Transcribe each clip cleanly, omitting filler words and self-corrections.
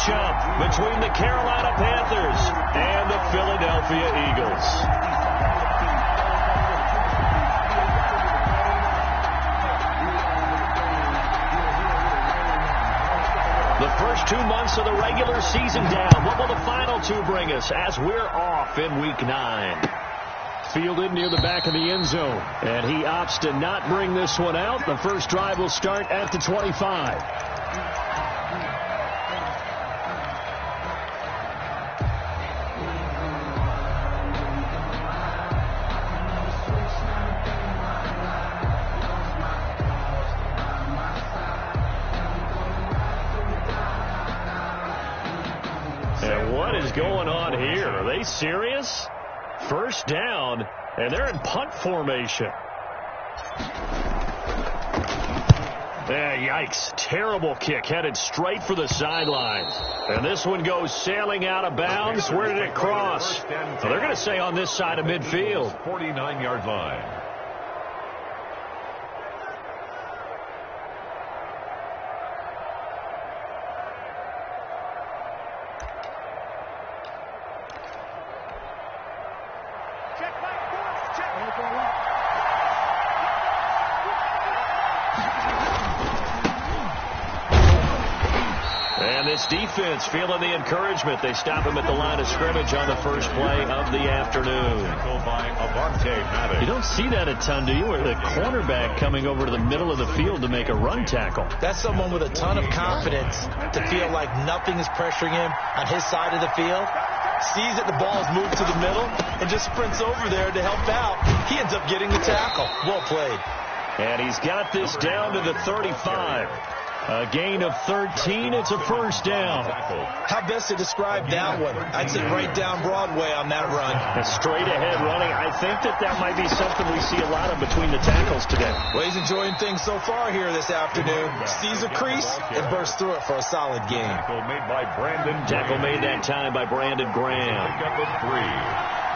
matchup between the Carolina Panthers and the Philadelphia Eagles. The first 2 months of the regular season down. What will the final 2 bring us as we're off in Week 9? Fielded near the back of the end zone. And he opts to not bring this one out. The first drive will start at the 25. And what is going on here? Are they serious? First down, and they're in punt formation. Yikes. Terrible kick headed straight for the sideline. And this one goes sailing out of bounds. Where did it cross? Well, they're going to say on this side of midfield. 49-yard line. And this defense feeling the encouragement. They stop him at the line of scrimmage on the first play of the afternoon. You don't see that a ton, do you? Or the cornerback coming over to the middle of the field to make a run tackle. That's someone with a ton of confidence to feel like nothing is pressuring him on his side of the field. Sees that the ball is moved to the middle and just sprints over there to help out. He ends up getting the tackle. Well played. And he's got this down to the 35. A gain of 13. It's a first down. How best to describe that one? I'd say right down Broadway on that run. A straight ahead running. I think that might be something we see a lot of between the tackles today. Well, he's enjoying things so far here this afternoon. Sees a crease and bursts through it for a solid gain. Tackle made that time by Brandon Graham.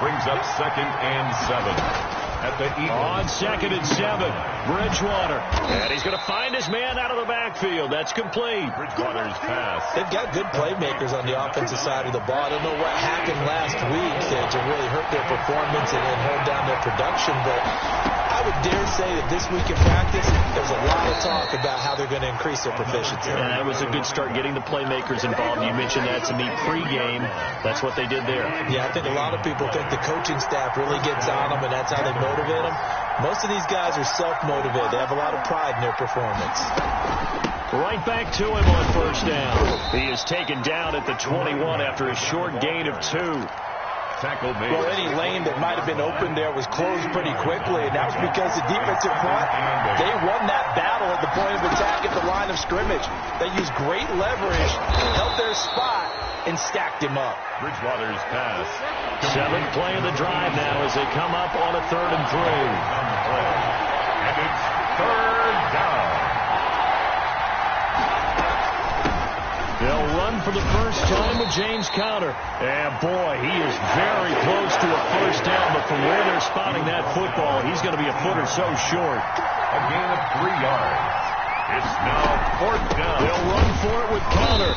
Brings up 2nd and 7. At the on 2nd and 7, Bridgewater. And he's going to find his man out of the backfield. That's complete. Bridgewater's pass. They've got good playmakers on the offensive side of the ball. I don't know what happened last week to really hurt their performance and hold down their production, but I would dare say that this week in practice, there's a lot of talk about how they're going to increase their proficiency. Yeah, it was a good start getting the playmakers involved. You mentioned that to me pregame. That's what they did there. Yeah, I think a lot of people think the coaching staff really gets on them, and that's how they motivate them. Most of these guys are self-motivated. They have a lot of pride in their performance. Right back to him on first down. He is taken down at the 21 after a short gain of 2. Tackle made. Well, any lane that might have been open there was closed pretty quickly, and that was because the defensive front, they won that battle at the point of attack at the line of scrimmage. They used great leverage, held their spot, and stacked him up. Bridgewater's pass. 7th play of the drive now as they come up on a 3rd and 3. And it's 3rd down. They'll run for the first time with James Conner. And boy, he is very close to a first down, but from where they're spotting that football, he's going to be a foot or so short. A gain of 3 yards. It's now 4th down. They'll run for it with Conner.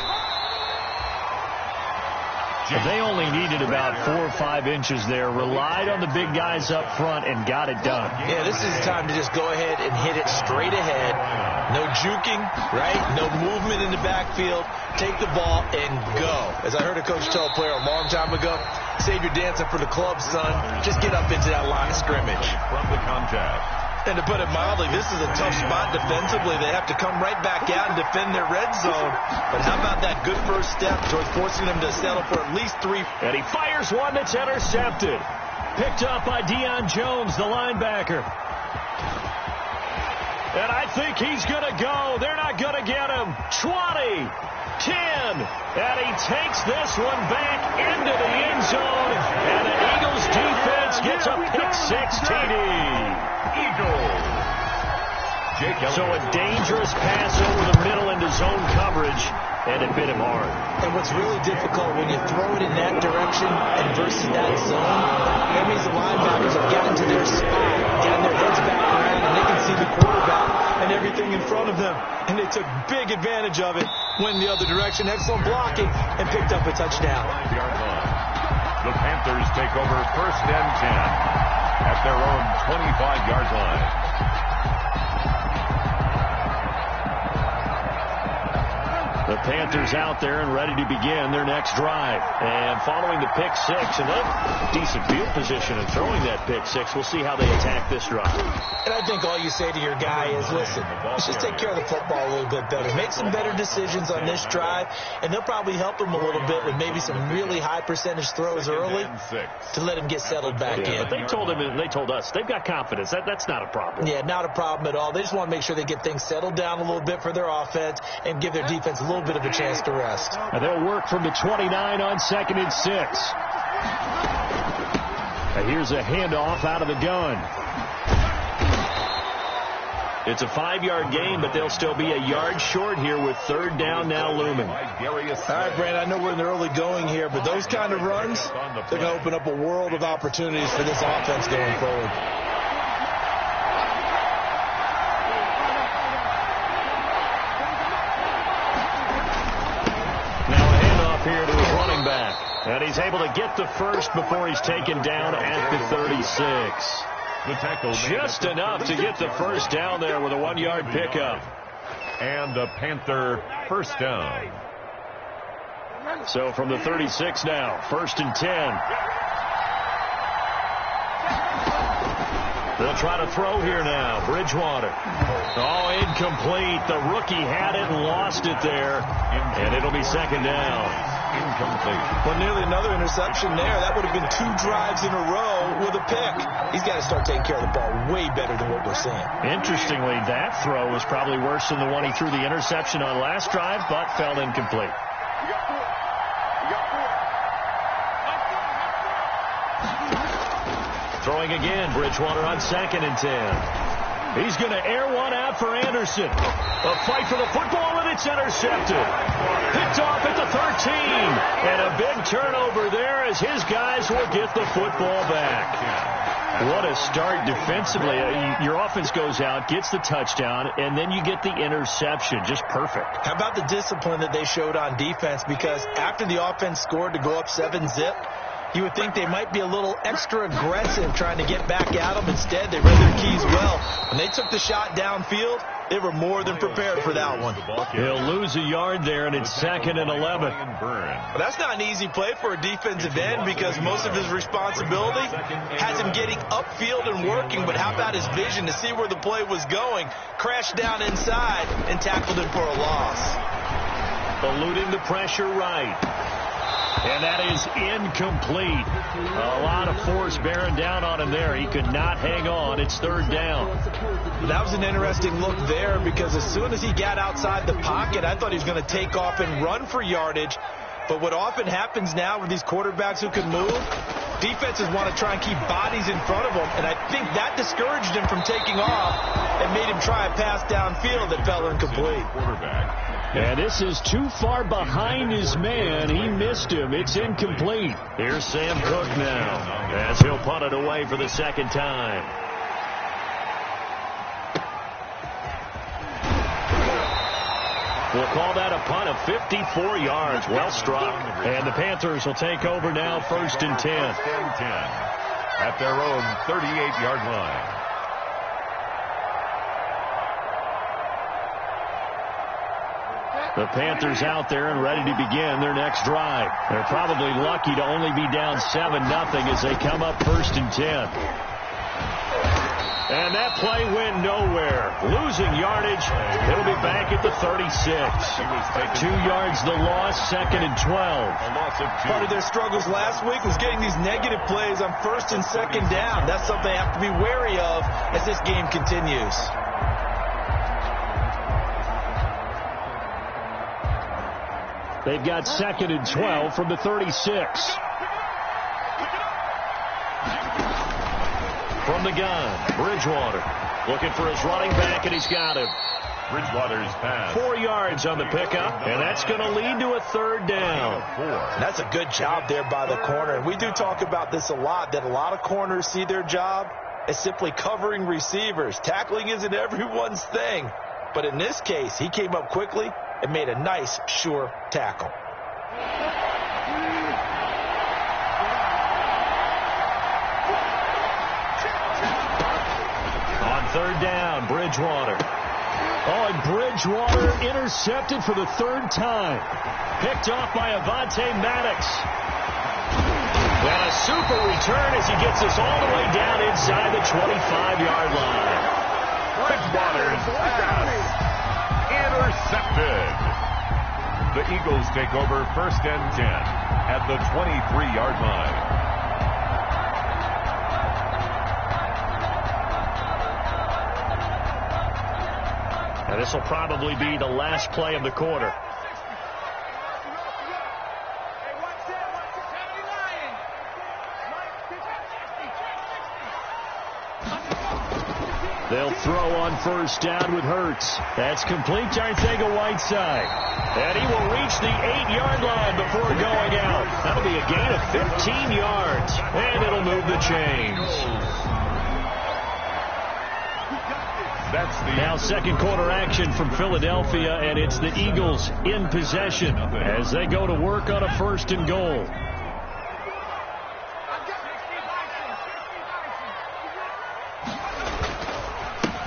They only needed about 4 or 5 inches there, relied on the big guys up front, and got it done. Yeah, this is time to just go ahead and hit it straight ahead. No juking, right? No movement in the backfield. Take the ball and go. As I heard a coach tell a player a long time ago, save your dancing for the club, son. Just get up into that line of scrimmage. From the contact. And to put it mildly, this is a tough spot defensively. They have to come right back out and defend their red zone. But how about that good first step towards forcing them to settle for at least 3? And he fires one that's intercepted. Picked up by Deion Jones, the linebacker. And I think he's going to go. They're not going to get him. 20, 10, and he takes this one back into the end zone. And the Eagles defense gets a pick-6 TD. So a dangerous pass over the middle into zone coverage, and it bit him hard. And what's really difficult when you throw it in that direction and versus that zone, that means the linebackers have gotten to their spot, gotten their heads back around, and they can see the quarterback and everything in front of them. And they took big advantage of it. went in the other direction. Excellent blocking and picked up a touchdown. The Panthers take over 1st and 10 at their own 25-yard line. The Panthers out there and ready to begin their next drive. And following the pick six, and a decent field position and throwing that pick six, we'll see how they attack this drive. And I think all you say to your guy is, listen, let's just take care of the football a little bit better. Make some better decisions on this drive, and they'll probably help him a little bit with maybe some really high percentage throws early to let him get settled back in. But they told us they've got confidence. That's not a problem. Yeah, not a problem at all. They just want to make sure they get things settled down a little bit for their offense and give their defense a little bit of a chance to rest. And they'll work from the 29 on 2nd and 6. And here's a handoff out of the gun. It's a 5-yard gain, but they'll still be a yard short here with 3rd down now looming. All right, Brand, I know we're in the early going here, but those kind of runs, they're going to open up a world of opportunities for this offense going forward. Here to his running back. And he's able to get the first before he's taken down at the 36. The tackle just enough to get the first down there with a 1-yard pickup. And a Panther first down. So from the 36 now, 1st and 10. They'll try to throw here now. Bridgewater. Oh, incomplete. The rookie had it and lost it there. And it'll be 2nd down. Incomplete. Well, nearly another interception there. That would have been 2 drives in a row with a pick. He's got to start taking care of the ball way better than what we're seeing. Interestingly, that throw was probably worse than the one he threw the interception on last drive, but fell incomplete. Throwing again, Bridgewater on 2nd and 10. He's going to air one out for Anderson. A fight for the football, and it's intercepted. Picked off at the 13. And a big turnover there as his guys will get the football back. What a start defensively. Your offense goes out, gets the touchdown, and then you get the interception. Just perfect. How about the discipline that they showed on defense? Because after the offense scored to go up 7-zip, you would think they might be a little extra aggressive trying to get back at them. Instead, they read their keys well. When they took the shot downfield, they were more than prepared for that one. He'll lose a yard there, and it's 2nd and 11. Well, that's not an easy play for a defensive end because most of his responsibility has him getting upfield and working. But how about his vision to see where the play was going? Crashed down inside and tackled him for a loss. Eluding the pressure right. And that is incomplete. A lot of force bearing down on him there. He could not hang on. It's 3rd down. That was an interesting look there because as soon as he got outside the pocket, I thought he was going to take off and run for yardage. But what often happens now with these quarterbacks who can move, defenses want to try and keep bodies in front of them. And I think that discouraged him from taking off and made him try a pass downfield that fell incomplete. And this is too far behind his man. He missed him. It's incomplete. Here's Sam Cook now as he'll punt it away for the 2nd time. We'll call that a punt of 54 yards. Well struck. And the Panthers will take over now, 1st and 10. At their own 38-yard line. The Panthers out there and ready to begin their next drive. They're probably lucky to only be down 7-0 as they come up 1st and 10. And that play went nowhere. Losing yardage. It'll be back at the 36. 2 yards the loss, 2nd and 12. Part of their struggles last week was getting these negative plays on 1st and 2nd down. That's something they have to be wary of as this game continues. They've got 2nd and 12 from the 36. From the gun, Bridgewater looking for his running back, and he's got him. Bridgewater's pass. 4 yards on the pickup, and that's going to lead to a 3rd down. That's a good job there by the corner. And we do talk about this a lot, that a lot of corners see their job as simply covering receivers. Tackling isn't everyone's thing. But in this case, he came up quickly and made a nice, sure tackle. On third down, Bridgewater. Oh, and Bridgewater intercepted for the third time. Picked off by Avonte Maddox. And a super return as he gets us all the way down inside the 25-yard line. Bridgewater's pass intercepted. The Eagles take over 1st and 10 at the 23-yard line. Now this will probably be the last play of the quarter. They'll throw on first down with Hurts. That's complete to Arcega-Whiteside. And he will reach the 8-yard line before going out. That'll be a gain of 15 yards. And it'll move the chains. Now second quarter action from Philadelphia, and it's the Eagles in possession as they go to work on a 1st and goal.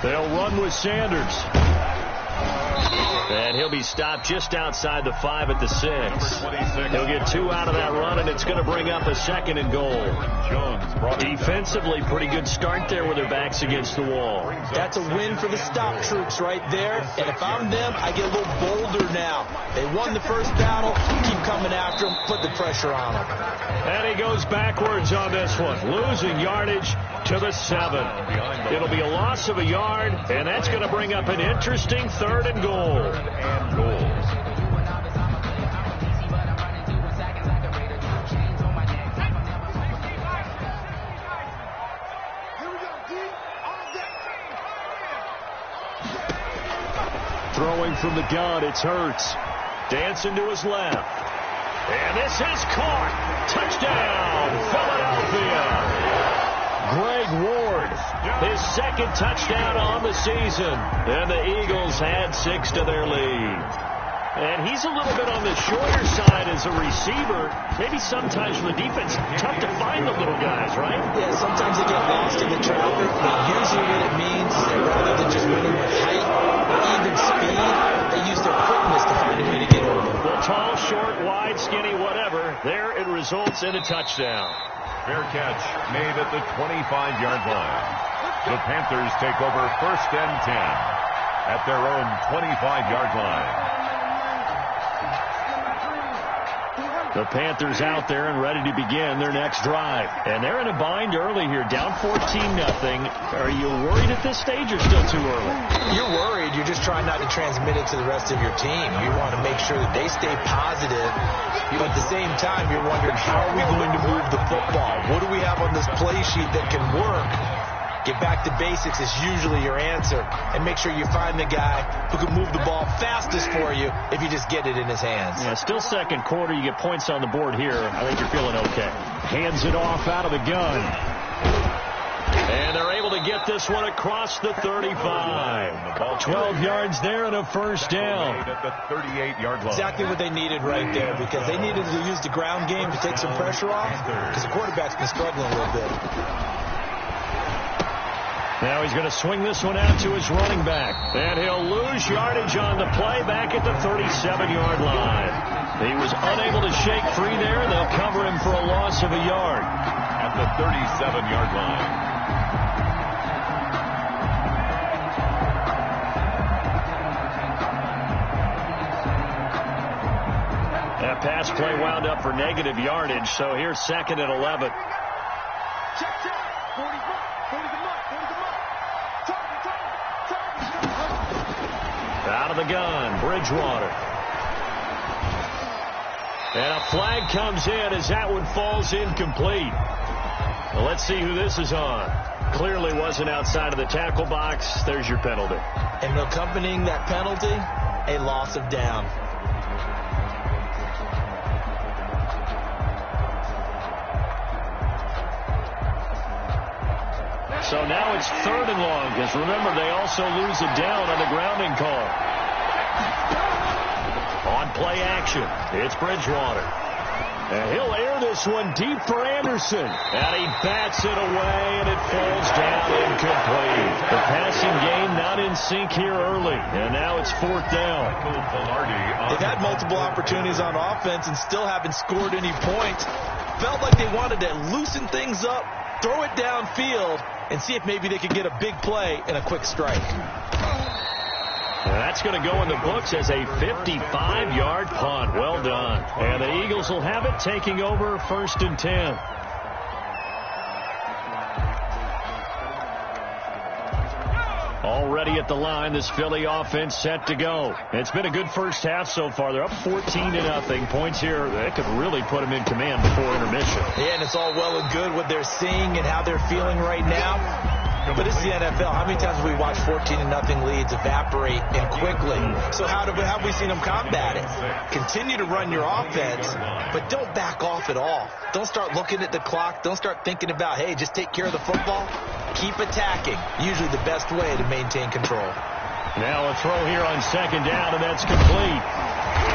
They'll run with Sanders. And he'll be stopped just outside the 5 at the 6. He'll get 2 out of that run, and it's going to bring up a 2nd and goal. Defensively, pretty good start there with their backs against the wall. That's a win for the stop troops right there. And if I'm them, I get a little bolder now. They won the first battle. Keep coming after them. Put the pressure on them. And he goes backwards on this one, losing yardage to the 7. It'll be a loss of a yard, and that's going to bring up an interesting 3rd and goal. Throwing from the gun, it's Hurts. Dancing to his left. And this is caught. Touchdown, Philadelphia. Greg Ward, his 2nd touchdown on the season. And the Eagles add 6 to their lead. And he's a little bit on the shorter side as a receiver. Maybe sometimes for the defense, tough to find the little guys, right? Yeah, sometimes they get lost in the traffic, but usually what it means is that rather than just winning with height or even speed, they use their quickness to find a way to get over. Well, tall, short, wide, skinny, whatever. There it results in a touchdown. Fair catch made at the 25-yard line. The Panthers take over 1st and 10 at their own 25-yard line. The Panthers out there and ready to begin their next drive. And they're in a bind early here, down 14-0. Are you worried at this stage or still too early? You're worried. You're just trying not to transmit it to the rest of your team. You want to make sure that they stay positive. But at the same time, you're wondering, how are we going to move the football? What do we have on this play sheet that can work? Get back to basics is usually your answer. And make sure you find the guy who can move the ball fastest for you if you just get it in his hands. Yeah, still second quarter. You get points on the board here. I think you're feeling okay. Hands it off out of the gun. And they're able to get this one across the 35. 12 yards there and a 1st down. At the 38-yard line. Exactly what they needed right there, because they needed to use the ground game to take some pressure off, because the quarterback's been struggling a little bit. Now he's going to swing this one out to his running back. And he'll lose yardage on the play back at the 37-yard line. He was unable to shake free there. They'll cover him for a loss of a yard. At the 37-yard line. That pass play wound up for negative yardage, so here's 2nd and 11. Out of the gun, Bridgewater. And a flag comes in as that one falls incomplete. Well, let's see who this is on. Clearly wasn't outside of the tackle box. There's your penalty. And accompanying that penalty, a loss of down. So now it's 3rd and long, because remember, they also lose a down on the grounding call. play action. It's Bridgewater. And he'll air this one deep for Anderson. And he bats it away, and it falls down incomplete. The passing game not in sync here early. And now it's 4th down. They've had multiple opportunities on offense and still haven't scored any points. Felt like they wanted to loosen things up, throw it downfield, and see if maybe they could get a big play and a quick strike. That's going to go in the books as a 55-yard punt. Well done. And the Eagles will have it, taking over 1st and 10. Already at the line, this Philly offense set to go. It's been a good first half so far. They're up 14-0. Points here, that could really put them in command before intermission. Yeah, and it's all well and good what they're seeing and how they're feeling right now. But it's the NFL. How many times have we watched 14-0 leads evaporate and quickly? So how have we seen them combat it? Continue to run your offense, but don't back off at all. Don't start looking at the clock. Don't start thinking about, hey, just take care of the football. Keep attacking. Usually the best way to maintain control. Now a throw here on 2nd down, and that's complete.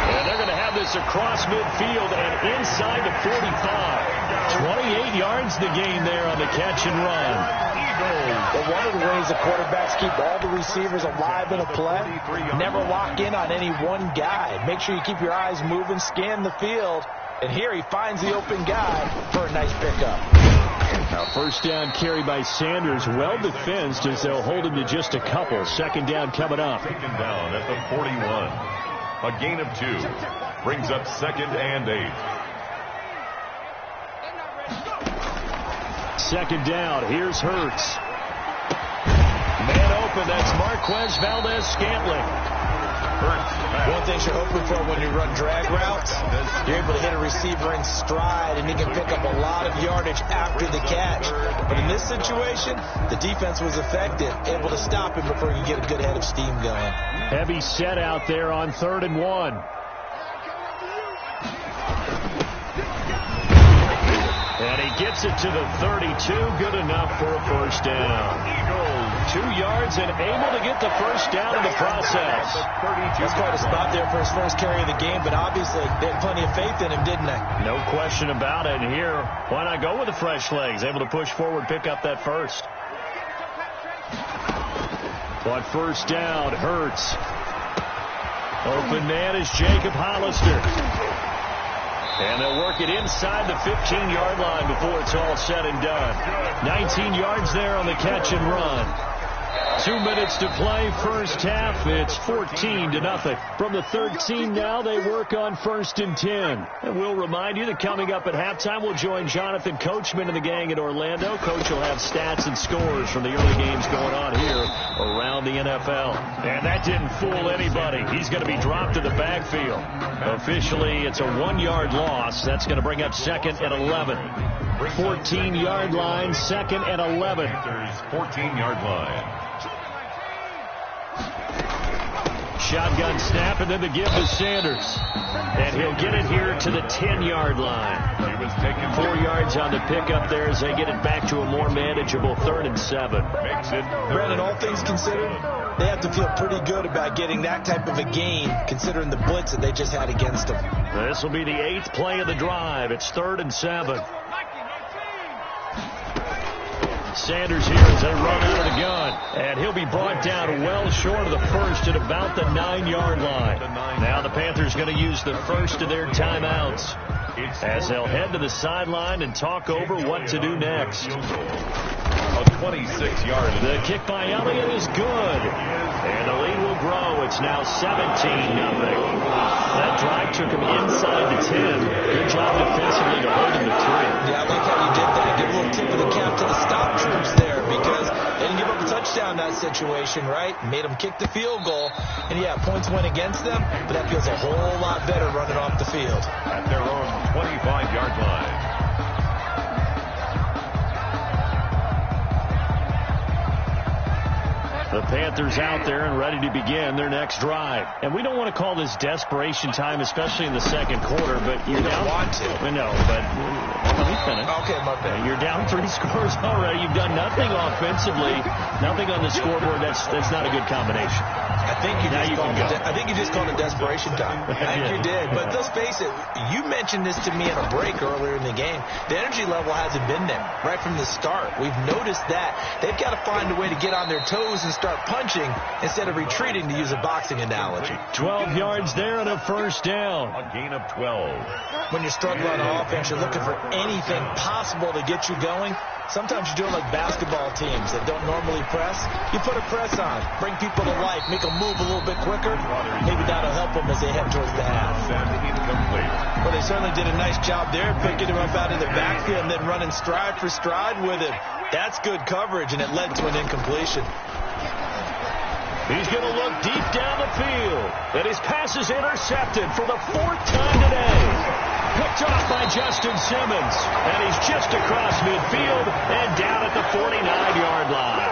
And they're going to have this across midfield and inside the 45. 28 yards the gain there on the catch and run. But one of the ways the quarterbacks keep all the receivers alive in a play, never lock in on any one guy. Make sure you keep your eyes moving, scan the field, and here he finds the open guy for a nice pickup. Now 1st down carry by Sanders, well defensed as they'll hold him to just a couple. 2nd down coming up. Taken down at the 41. A gain of 2 brings up 2nd and 8. 2nd down. Here's Hurts. Man open. That's Marquez Valdez-Scantling. One thing you're hoping for when you run drag routes, you're able to hit a receiver in stride, and he can pick up a lot of yardage after the catch. But in this situation, the defense was effective, able to stop him before he could get a good head of steam going. Heavy set out there on 3rd and 1. And he gets it to the 32. Good enough for a 1st down. 2 yards and able to get the 1st down in the process. That's quite a spot there for his first carry of the game, but obviously they had plenty of faith in him, didn't they? No question about it. And here, why not go with the fresh legs? Able to push forward, pick up that 1st. On 1st down, Hurts. Open man is Jacob Hollister. And they'll work it inside the 15-yard line before it's all said and done. 19 yards there on the catch and run. 2 minutes to play, first half. It's 14-0. From the 13 now, they work on 1st and 10. And we'll remind you that coming up at halftime, we'll join Jonathan Coachman and the gang in Orlando. Coach will have stats and scores from the early games going on here around the NFL. And that didn't fool anybody. He's going to be dropped to the backfield. Officially, it's a 1-yard loss. That's going to bring up 2nd and 11. 14-yard line, 2nd and 11. 14-yard line. Shotgun snap, and then the give to Sanders. And he'll get it here to the 10-yard line. He was taken 4 yards on the pickup there as they get it back to a more manageable 3rd and 7. Makes it Brandon, all things considered, they have to feel pretty good about getting that type of a gain, considering the blitz that they just had against them. This will be the 8th play of the drive. It's 3rd and 7. Sanders here as they run out of the gun. And he'll be brought down well short of the 1st at about the 9-yard line. Now the Panthers going to use the 1st of their timeouts as they'll head to the sideline and talk over what to do next. a 26-yard. The kick by Elliott is good. And the lead will grow. It's now 17-0. That drive took him inside the 10. Good job defensively to hold him to 3. Yeah, I like how you did that. Give a little tip of the cap to the stop troops there, because they didn't give up a touchdown in that situation, right? Made them kick the field goal. And, yeah, points went against them, but that feels a whole lot better running off the field. At their own 25-yard line. The Panthers out there and ready to begin their next drive. And we don't want to call this desperation time, especially in the second quarter, but you're down. Want to. No, but let me finish. Okay, my bad. You're down 3 scores already. You've done nothing offensively, nothing on the scoreboard. That's not a good combination. I think you just called it desperation time. I think you did. But let's face it, you mentioned this to me in a break earlier in the game. The energy level hasn't been there right from the start. We've noticed that. They've got to find a way to get on their toes and start punching instead of retreating, to use a boxing analogy. 12 yards there and a first down. A gain of 12. When you're struggling on offense, you're looking for anything possible to get you going. Sometimes you do it like basketball teams that don't normally press. You put a press on, bring people to life, make them move a little bit quicker. Maybe that'll help them as they head towards the half. Well, they certainly did a nice job there, picking him up out of the backfield and then running stride for stride with him. That's good coverage, and it led to an incompletion. He's going to look deep down the field, and his pass is intercepted for the 4th time today. Picked off by Justin Simmons, and he's just across midfield and down at the 49-yard line.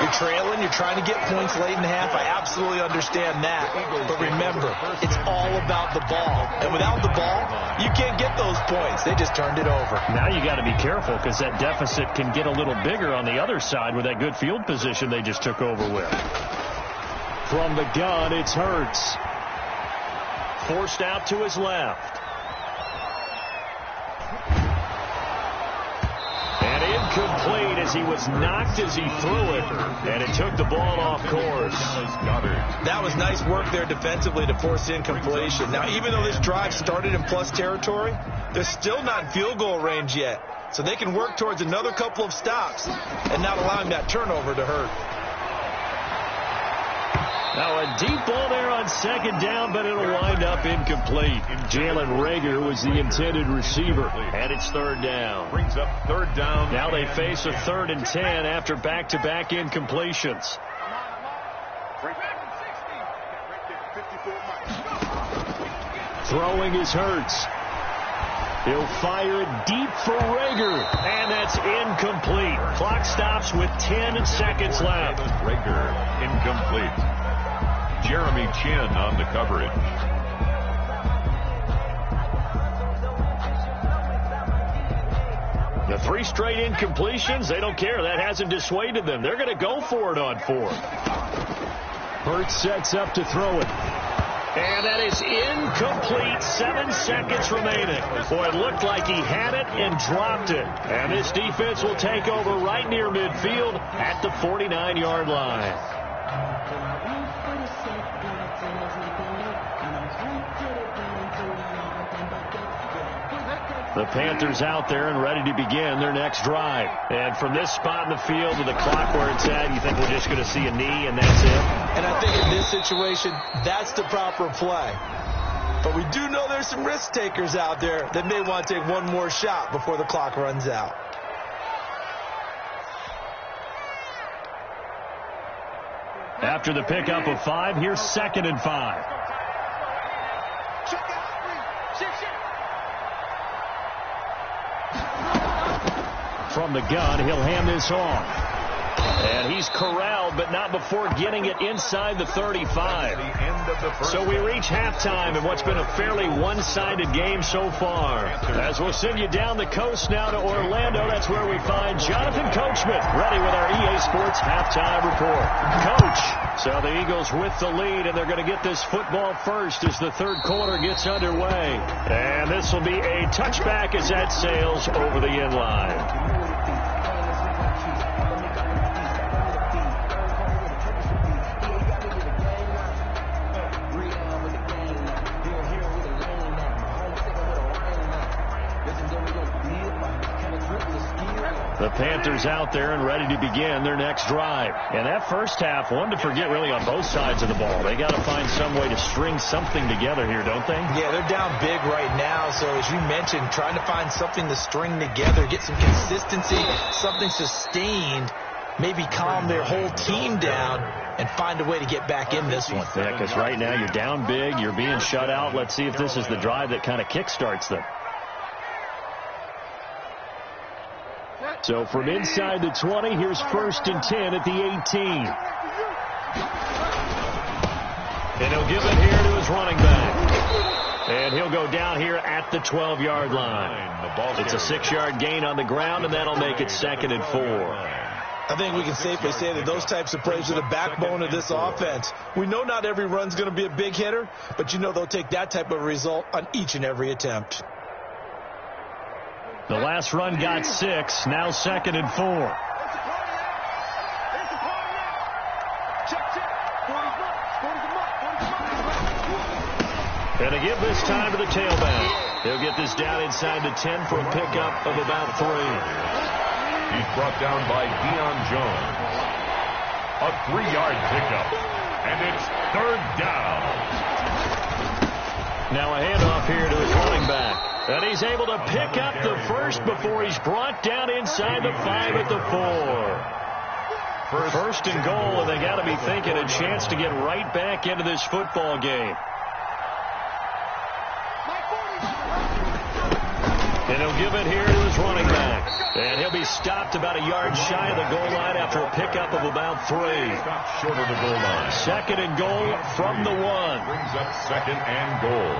You're trailing, you're trying to get points late in the half. I absolutely understand that. But remember, it's all about the ball. And without the ball, you can't get those points. They just turned it over. Now you got to be careful because that deficit can get a little bigger on the other side with that good field position they just took over with. From the gun, it's Hurts. Forced out to his left. Incomplete as he was knocked as he threw it, and it took the ball off course. That was nice work there defensively to force incompletion. Now, even though this drive started in plus territory, they're still not in field goal range yet, so they can work towards another couple of stops and not allowing that turnover to hurt. Now a deep ball there on second down, but it'll wind up incomplete. Jalen Reagor was the intended receiver, and it's third down. Brings up third down. Now they face a 3rd and 10 after back-to-back incompletions. Throwing is Hurts. He'll fire it deep for Reagor, and that's incomplete. Clock stops with 10 seconds left. Reagor incomplete. Jeremy Chin on the coverage. The 3 straight incompletions, they don't care. That hasn't dissuaded them. They're going to go for it on 4th. Hurts sets up to throw it. And that is incomplete. 7 seconds remaining. Boy, it looked like he had it and dropped it. And this defense will take over right near midfield at the 49-yard line. The Panthers out there and ready to begin their next drive. And from this spot in the field with the clock where it's at, you think we're just going to see a knee and that's it? And I think in this situation, that's the proper play. But we do know there's some risk takers out there that may want to take one more shot before the clock runs out. After the pickup of 5, here's 2nd and 5. From the gun, he'll hand this off. And he's corralled, but not before getting it inside the 35. So we reach halftime in what's been a fairly one-sided game so far. As we'll send you down the coast now to Orlando, that's where we find Jonathan Coachman, ready with our EA Sports halftime report. Coach, so the Eagles with the lead, and they're going to get this football first as the 3rd quarter gets underway. And this will be a touchback as that sails over the end line. The Panthers out there and ready to begin their next drive. And that first half, one to forget really on both sides of the ball. They got to find some way to string something together here, don't they? Yeah, they're down big right now. So as you mentioned, trying to find something to string together, get some consistency, something sustained, maybe calm their whole team down and find a way to get back in this one. Yeah, because right now you're down big, you're being shut out. Let's see if this is the drive that kind of kickstarts them. So from inside the 20, here's 1st and 10 at the 18. And he'll give it here to his running back. And he'll go down here at the 12-yard line. It's a 6-yard gain on the ground, and that'll make it 2nd and 4. I think we can safely say that those types of plays are the backbone of this offense. We know not every run's going to be a big hitter, but you know they'll take that type of result on each and every attempt. The last run got 6, now 2nd and 4. And to give this time to the tailback. He'll get this down inside the 10 for a pickup of about 3. He's brought down by Deion Jones. A 3-yard pickup. And it's 3rd down. Now a handoff here to his running back. And he's able to pick up the first before he's brought down inside the 5 at the 4. First and goal, and they got to be thinking a chance to get right back into this football game. And he'll give it here to his running back. And he'll be stopped about a yard shy of the goal line after a pickup of about 3. Stopped short of the goal line. 2nd and goal from the 1. Brings up 2nd and goal.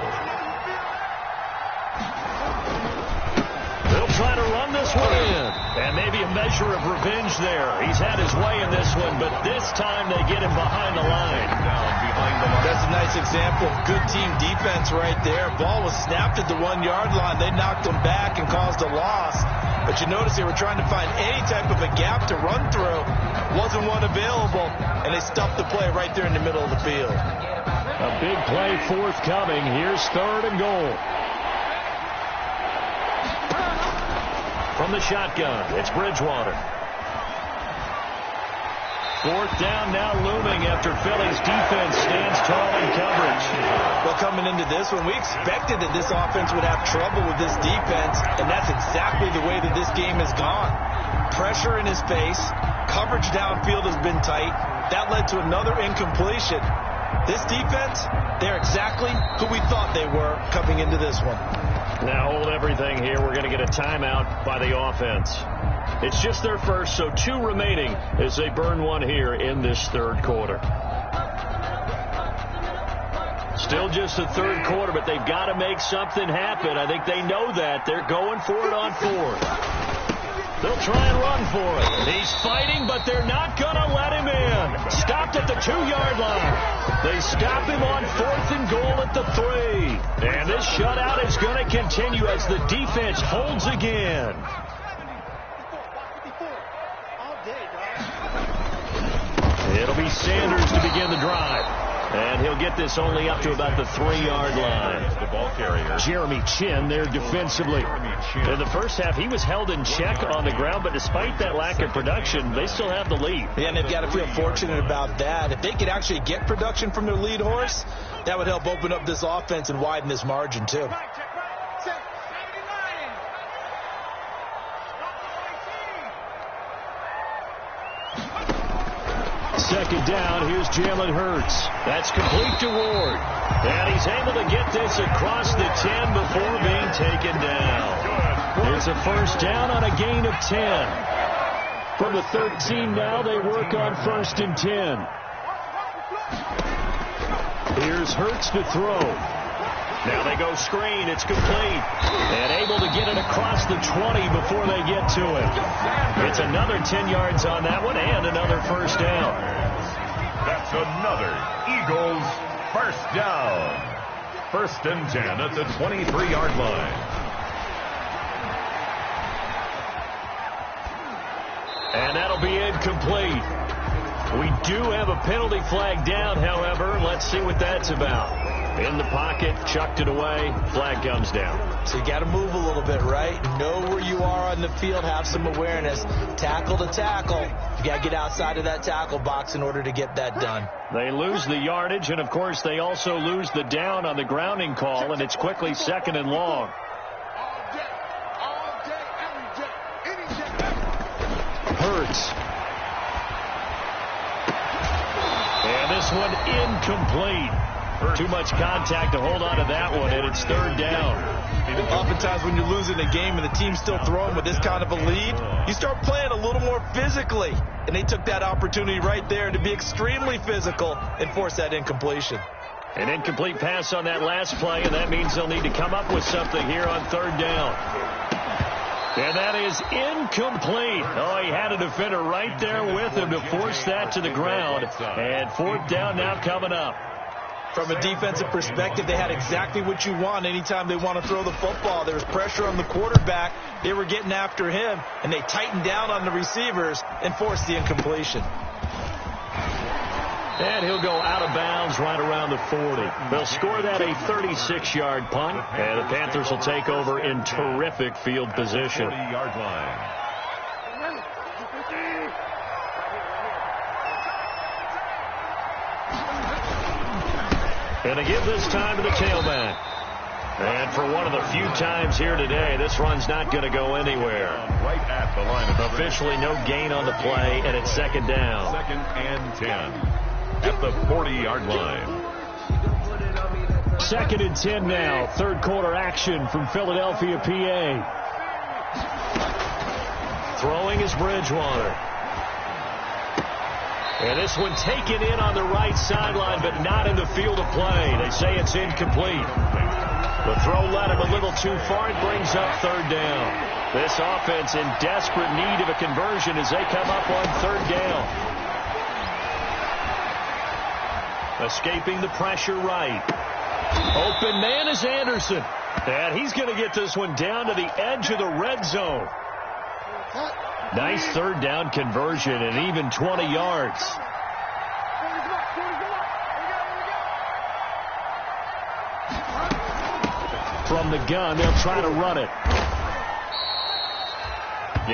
They'll try to run this one in. And maybe a measure of revenge there. He's had his way in this one, but this time they get him behind the line. Down behind the line. That's a nice example of good team defense right there. Ball was snapped at the 1-yard line. They knocked him back and caused a loss. But you notice they were trying to find any type of a gap to run through. Wasn't one available, and they stuffed the play right there in the middle of the field. A big play forthcoming. Here's 3rd and goal. From the shotgun, it's Bridgewater. 4th down now looming after Philly's defense stands tall in coverage. Well, coming into this one, we expected that this offense would have trouble with this defense, and that's exactly the way that this game has gone. Pressure in his face, coverage downfield has been tight. That led to another incompletion. This defense, they're exactly who we thought they were coming into this one. Now hold everything here. We're going to get a timeout by the offense. It's just their first, so 2 remaining as they burn one here in this 3rd quarter. Still just the 3rd quarter, but they've got to make something happen. I think they know that. They're going for it on 4th. They'll try and run for it. He's fighting, but they're not going to let him in. Stopped at the 2-yard line. They stop him on 4th and goal at the 3. And this shutout is going to continue as the defense holds again. It'll be Sanders to begin the drive. And he'll get this only up to about the 3-yard line. The ball carrier. Jeremy Chin there defensively. In the first half, he was held in check on the ground, but despite that lack of production, they still have the lead. Yeah, and they've got to feel fortunate about that. If they could actually get production from their lead horse, that would help open up this offense and widen this margin, too. Second down, here's Jalen Hurts. That's complete to Ward. And he's able to get this across the 10 before being taken down. It's a 1st down on a gain of 10. From the 13 now, they work on 1st and 10. Here's Hurts to throw. Now they go screen. It's complete. And able to get it across the 20 before they get to it. It's another 10 yards on that one and another 1st down. That's another Eagles 1st down. 1st and 10 at the 23-yard line. And that'll be incomplete. We do have a penalty flag down, however. Let's see what that's about. In the pocket, chucked it away, flag comes down. So you got to move a little bit, right? Know where you are on the field, have some awareness. Tackle to tackle. You got to get outside of that tackle box in order to get that done. They lose the yardage, and of course they also lose the down on the grounding call, and it's quickly 2nd and long. Hurts. And this one incomplete. Too much contact to hold on to that one, and it's 3rd down. Oftentimes when you're losing a game and the team's still throwing with this kind of a lead, you start playing a little more physically. And they took that opportunity right there to be extremely physical and force that incompletion. An incomplete pass on that last play, and that means they'll need to come up with something here on 3rd down. And that is incomplete. Oh, he had a defender right there with him to force that to the ground. And fourth down now coming up. From a defensive perspective, they had exactly what you want anytime they want to throw the football. There was pressure on the quarterback. They were getting after him, and they tightened down on the receivers and forced the incompletion. And he'll go out of bounds right around the 40. They'll score that a 36-yard punt, and the Panthers will take over in terrific field position. 40-yard line. And they give this time to the tailback. And for one of the few times here today, this run's not going to go anywhere. Right at the line of officially no gain on the play, and it's second down. 2nd and 10. At the 40-yard line. 2nd and 10 now. Third quarter action from Philadelphia, PA. Throwing is Bridgewater. And this one taken in on the right sideline, but not in the field of play. They say it's incomplete. The throw led him a little too far. It brings up third down. This offense in desperate need of a conversion as they come up on third down. Escaping the pressure right. Open man is Anderson. And he's going to get this one down to the edge of the red zone. Nice third down conversion and even 20 yards. From the gun, they'll try to run it.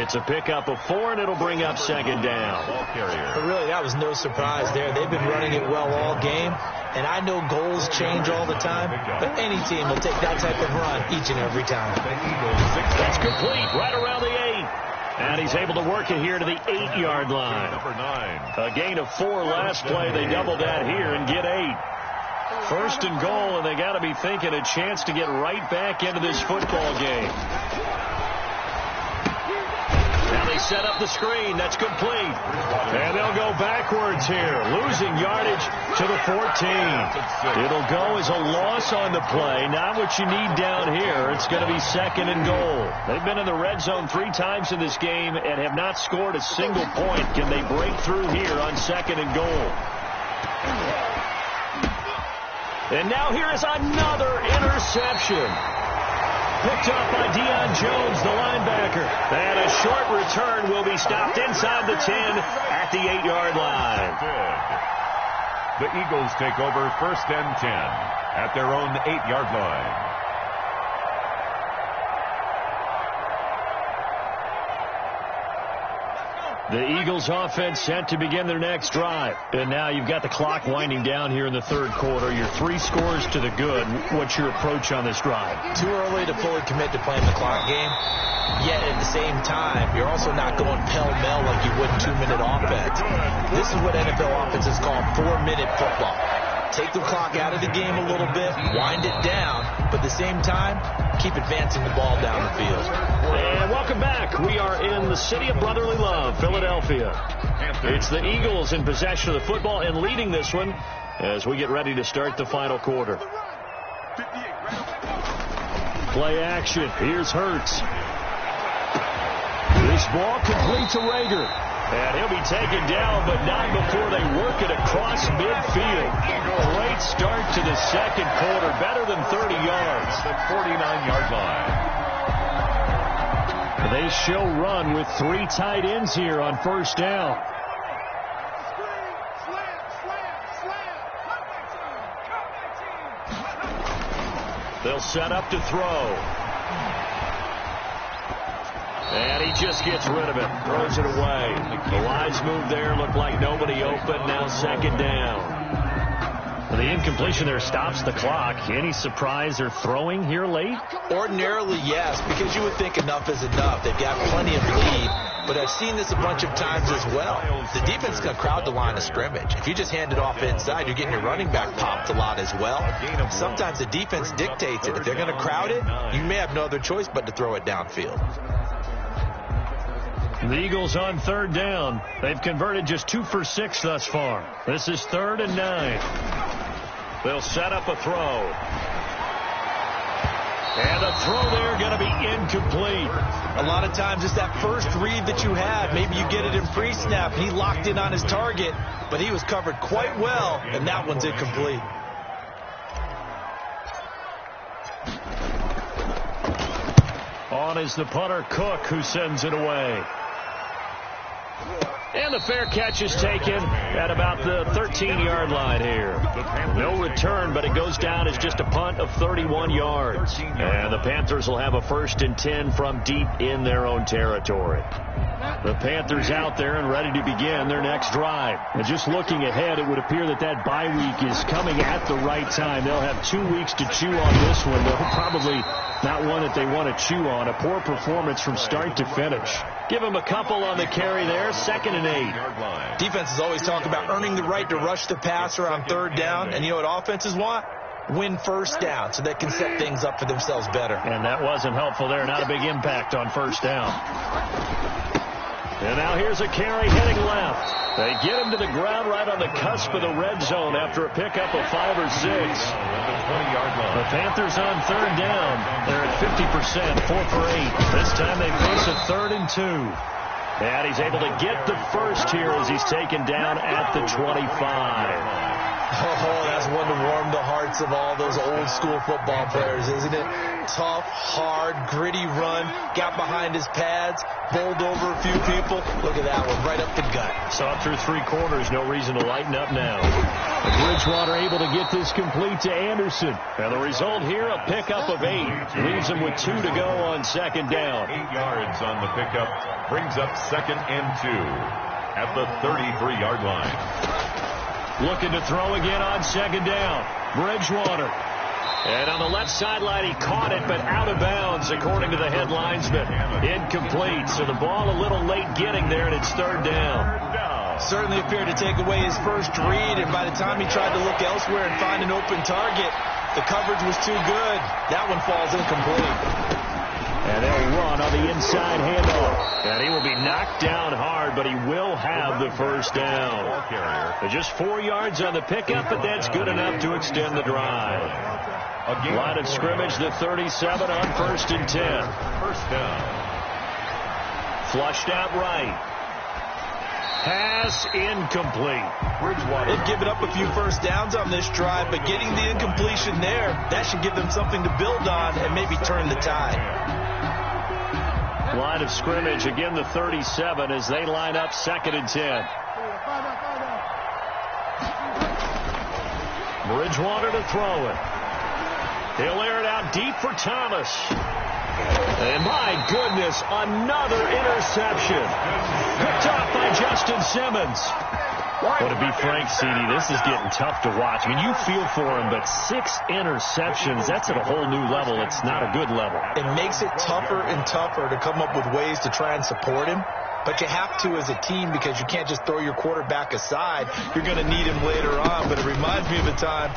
It's a pickup of 4, and it'll bring up second down. But really, that was no surprise there. They've been running it well all game, and I know goals change all the time, but any team will take that type of run each and every time. That's complete right around the 8. And he's able to work it here to the 8-yard line. Number 9. A gain of 4 last play. They double that here and get 8. First and goal, and they got to be thinking a chance to get right back into this football game. Now they set up the screen. That's complete. And they'll go backwards here, losing yardage to the 14. It'll go as a loss on the play. Not what you need down here. It's going to be second and goal. They've been in the red zone 3 times in this game and have not scored a single point. Can they break through here on second and goal? And now here is another interception. Picked up by Deion Jones, the linebacker. And a short return will be stopped inside the 10 at the 8-yard line. The Eagles take over 1st and 10 at their own 8-yard line. The Eagles offense set to begin their next drive. And now you've got the clock winding down here in the third quarter. Your 3 scores to the good. What's your approach on this drive? Too early to fully commit to playing the clock game. Yet at the same time, you're also not going pell-mell like you would in 2-minute offense. This is what NFL offenses call 4-minute football. Take the clock out of the game a little bit, wind it down, but at the same time, keep advancing the ball down the field. And welcome back. We are in the city of brotherly love, Philadelphia. It's the Eagles in possession of the football and leading this one as we get ready to start the final quarter. Play action. Here's Hurts. This ball complete to Rager. And he'll be taken down, but not before they work it across midfield. Great start to the second quarter. Better than 30 yards. The 49-yard line. They show run with 3 tight ends here on first down. They'll set up to throw. And he just gets rid of it. Throws it away. The lines move there. Looked like nobody open. Now second down. The incompletion there stops the clock. Any surprise they're throwing here late? Ordinarily, yes, because you would think enough is enough. They've got plenty of lead, but I've seen this a bunch of times as well. The defense is going to crowd the line of scrimmage. If you just hand it off inside, you're getting your running back popped a lot as well. Sometimes the defense dictates it. If they're going to crowd it, you may have no other choice but to throw it downfield. The Eagles on third down. They've converted just 2 for 6 thus far. This is 3rd and 9. They'll set up a throw. And the throw there going to be incomplete. A lot of times it's that first read that you have. Maybe you get it in pre-snap, and he locked in on his target, but he was covered quite well, and that one's incomplete. On is the punter, Cook, who sends it away. And the fair catch is taken at about the 13-yard line here. No return, but it goes down as just a punt of 31 yards. And the Panthers will have a 1st and 10 from deep in their own territory. The Panthers out there and ready to begin their next drive. And just looking ahead, it would appear that bye week is coming at the right time. They'll have 2 weeks to chew on this one. They'll probably not one that they want to chew on. A poor performance from start to finish. Give them a couple on the carry there. 2nd and 8. Defenses always talk about earning the right to rush the passer on 3rd down. And you know what offenses want? Win 1st down so they can set things up for themselves better. And that wasn't helpful there. Not a big impact on 1st down. And now here's a carry heading left. They get him to the ground right on the cusp of the red zone after a pickup of 5 or 6. The Panthers on 3rd down. They're at 50%, 4 for 8. This time they face a 3rd and 2. And he's able to get the first here as he's taken down at the 25. Oh, that's one to warm the hearts of all those old school football players, isn't it? Tough, hard, gritty run, got behind his pads, bowled over a few people. Look at that one, right up the gut. Saw it through 3 quarters, no reason to lighten up now. Bridgewater able to get this complete to Anderson. And the result here, a pickup of 8. Leaves him with 2 to go on 2nd down. 8 yards on the pickup, brings up 2nd and 2 at the 33-yard line. Looking to throw again on 2nd down. Bridgewater. And on the left sideline, he caught it, but out of bounds, according to the head linesman. Incomplete. So the ball a little late getting there, and it's 3rd down. Certainly appeared to take away his first read, and by the time he tried to look elsewhere and find an open target, the coverage was too good. That one falls incomplete. And they'll run on the inside handoff. And he will be knocked down hard, but he will have the 1st down. Just 4 yards on the pickup, but that's good enough to extend the drive. Line of scrimmage, the 37 on 1st and 10. 1st down. Flushed out right. Pass incomplete. They've given up a few 1st downs on this drive, but getting the incompletion there, that should give them something to build on and maybe turn the tide. Line of scrimmage, again the 37 as they line up 2nd and 10. Bridgewater to throw it. He'll air it out deep for Thomas. And my goodness, another interception. Picked off by Justin Simmons. Well, to be frank, CD, this is getting tough to watch. I mean, you feel for him, but 6 interceptions, that's at a whole new level. It's not a good level. It makes it tougher and tougher to come up with ways to try and support him. But you have to as a team because you can't just throw your quarterback aside. You're going to need him later on. But it reminds me of a time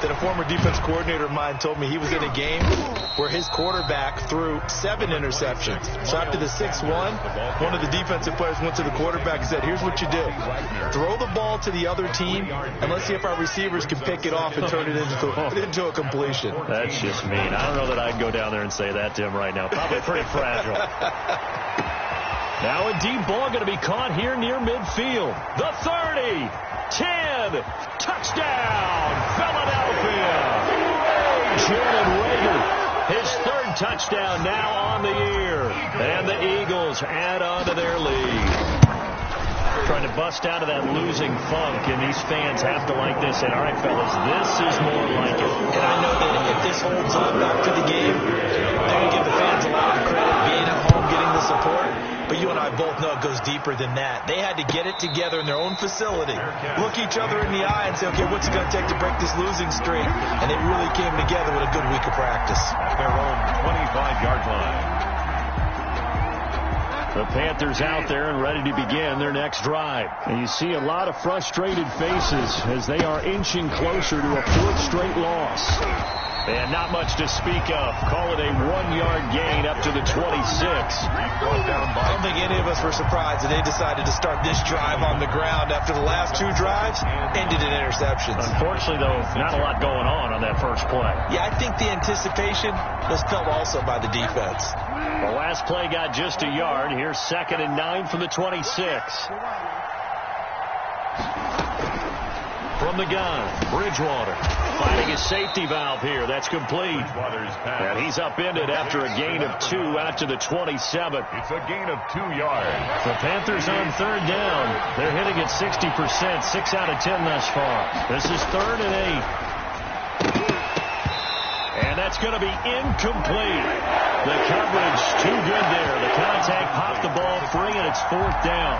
that a former defense coordinator of mine told me he was in a game where his quarterback threw 7 interceptions. So after the 6-1, one of the defensive players went to the quarterback and said, here's what you do. Throw the ball to the other team, and let's see if our receivers can pick it off and turn it into a completion. That's just mean. I don't know that I'd go down there and say that to him right now. Probably pretty fragile. Now a deep ball going to be caught here near midfield. The 30, 10, touchdown, Philadelphia. Jalen Reagor, his 3rd touchdown now on the year. And the Eagles add on to their lead. Trying to bust out of that losing funk, and these fans have to like this. And all right, fellas, this is more like it. And I know that if this holds up after the game, they're going to give the fans a lot of credit being at home, getting the support. But you and I both know it goes deeper than that. They had to get it together in their own facility, look each other in the eye and say, okay, what's it going to take to break this losing streak? And they really came together with a good week of practice. At their own 25-yard line. The Panthers out there and ready to begin their next drive. And you see a lot of frustrated faces as they are inching closer to a 4th straight loss. And not much to speak of. Call it a 1-yard gain up to the 26. I don't think any of us were surprised that they decided to start this drive on the ground after the last 2 drives ended in interceptions. Unfortunately, though, not a lot going on that first play. Yeah, I think the anticipation was felt also by the defense. The last play got just a yard. Here's 2nd and 9 from the 26. From the gun, Bridgewater finding his safety valve here. That's complete. And he's upended after a gain of 2 out to the 27. It's a gain of 2 yards. The Panthers on 3rd down. They're hitting at 60%, 6 out of 10 thus far. This is 3rd and 8. And that's going to be incomplete. The coverage too good there. The contact popped the ball free, and it's 4th down.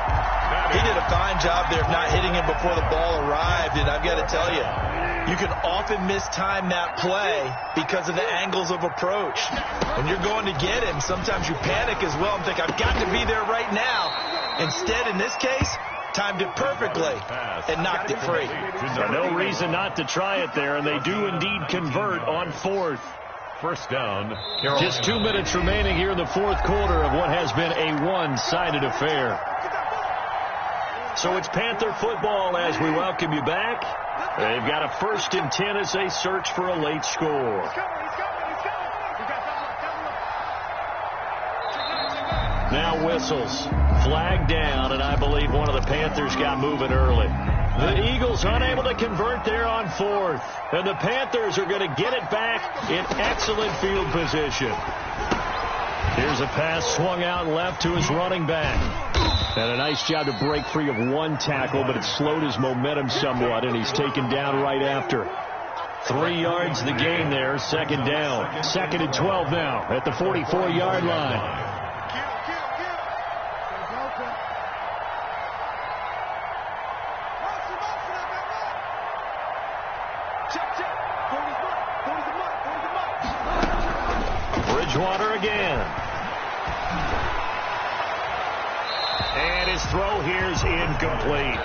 He did a fine job there of not hitting him before the ball arrived, and I've got to tell you, you can often mistime that play because of the angles of approach. When you're going to get him, sometimes you panic as well and think, I've got to be there right now. Instead, in this case, timed it perfectly and knocked it free. So no reason not to try it there, and they do indeed convert on 4th. First down. Just 2 minutes remaining here in the 4th quarter of what has been a one-sided affair. So it's Panther football as we welcome you back. They've got a 1st and 10 as they search for a late score. Now whistles. Flag down, and I believe one of the Panthers got moving early. The Eagles unable to convert there on 4th. And the Panthers are going to get it back in excellent field position. Here's a pass swung out left to his running back. And a nice job to break free of 1 tackle, but it slowed his momentum somewhat, and he's taken down right after. 3 yards the gain there, 2nd down. 2nd and 12 now at the 44-yard line. Bridgewater again. And his throw here is incomplete.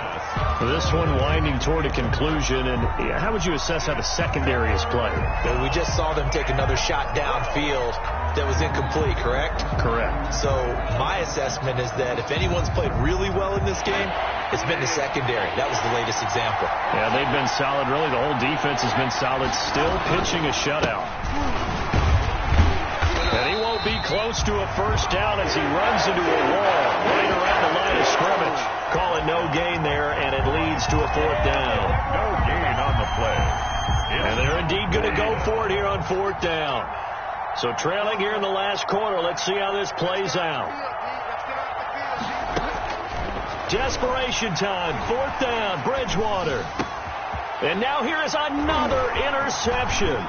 This one winding toward a conclusion. And how would you assess how the secondary is played? Well, we just saw them take another shot downfield that was incomplete, correct? Correct. So my assessment is that if anyone's played really well in this game, it's been the secondary. That was the latest example. Yeah, they've been solid. Really, the whole defense has been solid. Still pitching a shutout. And he won't be close to a 1st down as he runs into a wall right around the line of scrimmage. Call it no gain there, and it leads to a 4th down. No gain on the play. And they're indeed going to go for it here on 4th down. So trailing here in the last quarter. Let's see how this plays out. Desperation time. 4th down. Bridgewater. And now here is another interception.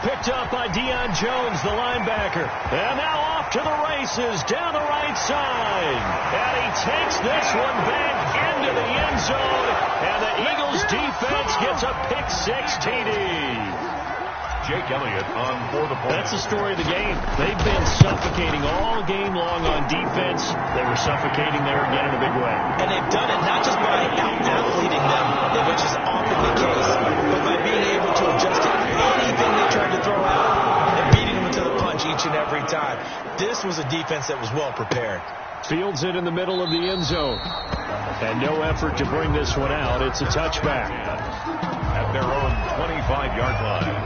Picked up by Deion Jones, the linebacker. And now off to the races down the right side. And he takes this one back into the end zone. And the Eagles defense gets a pick-6 TD. Jake Elliott on for the point. That's the story of the game. They've been suffocating all game long on defense. They were suffocating there again in a big way. And they've done it not just by out-athleting them, which is often the case, but by being able to adjust to anything they tried to throw out and beating them to the punch each and every time. This was a defense that was well prepared. Fields it in the middle of the end zone. And no effort to bring this one out. It's a touchback. At their own 25-yard line.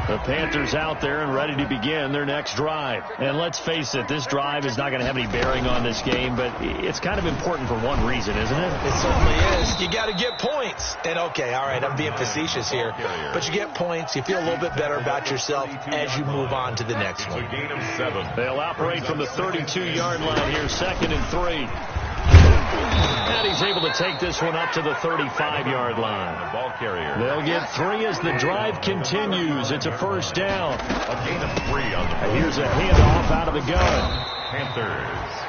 The Panthers out there and ready to begin their next drive. And let's face it, this drive is not going to have any bearing on this game, but it's kind of important for one reason, isn't it? It certainly is. You got to get points. And, okay, all right, I'm being facetious here. But you get points. You feel a little bit better about yourself as you move on to the next one. It's a gain of 7. They'll operate from the 32-yard line here, 2nd and 3. And he's able to take this one up to the 35-yard line. The ball carrier. They'll get 3 as the drive continues. It's a 1st down. A gain of 3 on the play. Here's a handoff out of the gun. Panthers.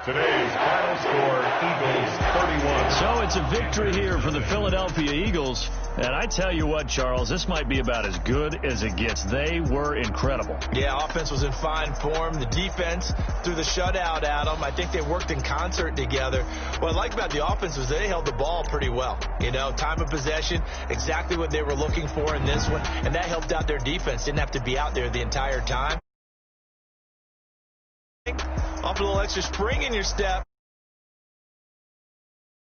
Today's final score, Eagles 31. So it's a victory here for the Philadelphia Eagles. And I tell you what, Charles, this might be about as good as it gets. They were incredible. Yeah, offense was in fine form. The defense threw the shutout at them. I think they worked in concert together. What I like about the offense was they held the ball pretty well. You know, time of possession, exactly what they were looking for in this one. And that helped out their defense. Didn't have to be out there the entire time. Off a little extra spring in your step.